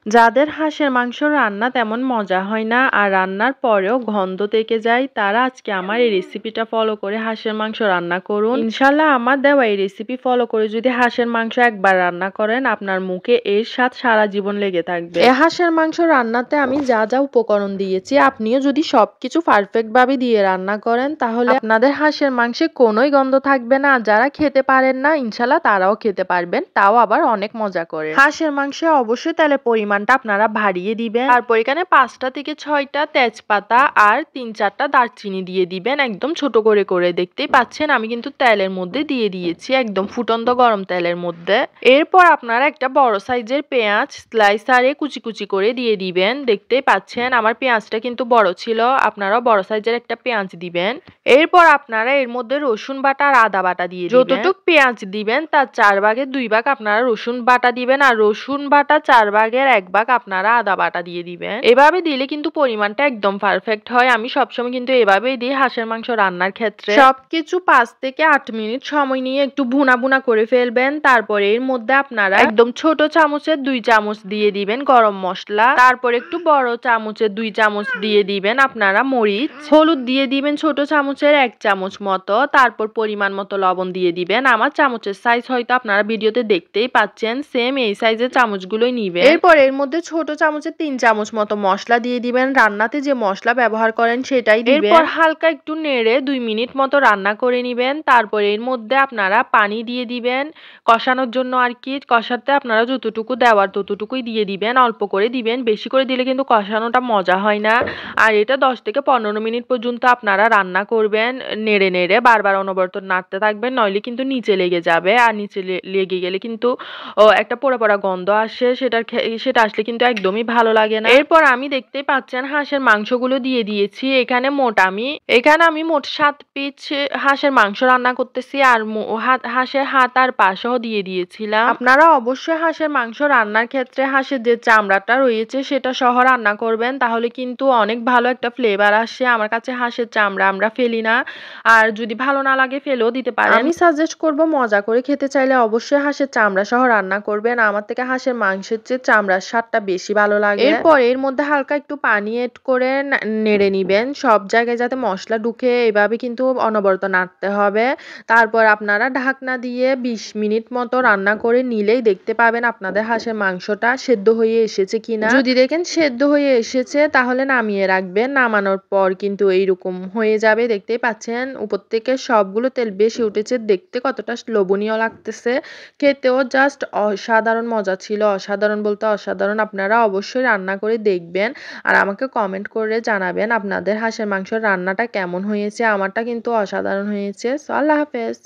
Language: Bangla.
যাদের হাঁসের মাংস রান্না তেমন মজা হয় না আর রান্নার পরেও গন্ধ থেকে যায়, তারা আজকে আমার এই রেসিপিটা ফলো করে হাঁসের মাংস রান্না করুন। ইনশাল্লাহ আমার দেওয়া এই রেসিপি ফলো করে যদি হাঁসের মাংস একবার রান্না করেন, আপনার মুখে এর স্বাদ সারা জীবন লেগে থাকবে। এই হাঁসের মাংস রান্নাতে আমি যা যা উপকরণ দিয়েছি, আপনিও যদি সবকিছু পারফেক্ট ভাবে দিয়ে রান্না করেন, তাহলে আপনাদের হাঁসের মাংসে কোনোই গন্ধ থাকবে না। আর যারা খেতে পারেন না, ইনশাল্লাহ তারাও খেতে পারবেন, তাও আবার অনেক মজা করে। হাঁসের মাংসে অবশ্যই তেলের পরিমাণটা আপনারা বাড়িয়ে দিবেন। তারপর এখানে 5টা থেকে 6টা তেজপাতা আর 3-4টা দারচিনি দিয়ে দিবেন, একদম ছোট করে করে। দেখতেই পাচ্ছেন আমি কিন্তু তেলের মধ্যে দিয়ে দিয়েছি, একদম ফুটন্ত গরম তেলের মধ্যে। এরপর আপনারা একটা বড় সাইজের পেঁয়াজ স্লাইসারে কুচি কুচি করে দিয়ে দিবেন। দেখতেই পাচ্ছেন আমার পেঁয়াজটা কিন্তু বড় ছিল, আপনারাও বড় সাইজের একটা পেঁয়াজ দিবেন। এরপর আপনারা এর মধ্যে রসুন বাটা আর আদা বাটা দিয়ে দিবেন। যতটুক পেঁয়াজ দিবেন তার 4 ভাগের 2 ভাগ আপনারা রসুন বাটা দিবেন, আর রসুন বাটা 4 ভাগের 1 ভাগ আপনারা আদা বাটা দিয়ে দিবেন। এভাবে দিলে কিন্তু পরিমাণটা একদম পারফেক্ট হয়। আমি সবসময় কিন্তু এভাবেই দিই হাঁসের মাংস রান্নার ক্ষেত্রে। সবকিছু 5 থেকে 8 মিনিট সময় নিয়ে একটু ভুনা ভুনা করে ফেলবেন। তারপরে এর মধ্যে আপনারা একদম ছোট চামচের 2 চামচ দিয়ে দিবেন গরম মশলা, তারপর একটু বড় চামচের 2 চামচ দিয়ে দিবেন আপনারা মরিচ, হলুদ দিয়ে দিবেন ছোট চামচের 1 চামচ মতো, তারপর পরিমাণ মতো লবণ দিয়ে দিবেন। আমার চামচের সাইজ হয়তো আপনারা ভিডিওতে দেখতেই পাচ্ছেন, সেম এই সাইজের চামচগুলোই নিবেন। এরপর এর মধ্যে ছোট চামচের 3 চামচ মতো মশলা দিয়ে দিবেন, রান্নাতে যে মশলা ব্যবহার করেন সেটাই দিবেন। এরপর হালকা একটু নেড়ে 2 মিনিট মতো রান্না করে নিবেন। তারপর এর মধ্যে আপনারা পানি দিয়ে দিবেন কষানোর জন্য আর কি। কষাতে আপনারা যতটুকু দেওয়ার ততটুকুই দিয়ে দিবেন, অল্প করে দিবেন, বেশি করে দিলে কিন্তু কষানোটা মজা হয় না। আর এটা 10 থেকে 15 মিনিট পর্যন্ত আপনারা রান্না করবেন, নেড়ে নেড়ে বারবার অনবরত নাড়তে থাকবেন, নইলে কিন্তু নিচে লেগে যাবে। আর নিচে লেগে গেলে কিন্তু একটা পোড়া পোড়া গন্ধ আসে, সেটা আসলে কিন্তু একদমই ভালো লাগে না। এরপর আমি দেখতেই পাচ্ছেন হাঁসের মাংসগুলো দিয়ে দিয়েছি। এখানে আমি মোট 7 পিস হাঁসের মাংস রান্না করতেছি, আর হাঁসের হাত আর পা সহ দিয়ে দিয়েছিলাম। আপনারা অবশ্যই হাঁসের মাংস রান্নার ক্ষেত্রে হাঁসের যে চামড়াটা রয়েছে সেটা সহ রান্না করবেন, তাহলে কিন্তু অনেক ভালো একটা ফ্লেভার আসে। আমার কাছে হাঁসের চামড়া আমরা ফেলি না, আর যদি ভালো না লাগে ফেলেও দিতে পারেন। আমি সাজেস্ট করব মজা করে খেতে চাইলে অবশ্যই হাঁসের চামড়া সহ রান্না করবেন। আমার থেকে হাঁসের মাংসের চেয়ে চামড়ার স্বাদটা বেশি ভালো লাগে। এরপর এর মধ্যে হালকা একটু পানি এড করে নেড়ে নিবেন, সব জায়গায় যাতে মশলা ঢুকে, এভাবে কিন্তু অনবরত নাড়তে হবে। তারপর আপনারা ঢাকনা দিয়ে 20 মিনিট মতো রান্না করে নিলেই দেখতে পাবেন আপনাদের হাঁসের মাংসটা সেদ্ধ হয়ে এসেছে কিনা। যদি দেখেন সেদ্ধ হয়ে এসেছে তাহলে নামিয়ে রাখবেন। নামানোর পর কিন্তু এইরকম হয়ে যাবে, দেখতেই পাচ্ছেন উপর থেকে সবগুলো তেল বেশি উঠেছে, দেখতে কতটা লোভনীয় লাগতেছে, খেতেও জাস্ট অসাধারণ মজা ছিল। অসাধারণ বলতে অসাধারণ। আপনারা অবশ্যই রান্না করে দেখবেন আর আমাকে কমেন্ট করে জানাবেন আপনাদের হাঁসের মাংসের রান্নাটা কেমন হয়েছে। আমারটা কিন্তু অসাধারণ হয়েছে। সো আল্লাহ হাফেজ।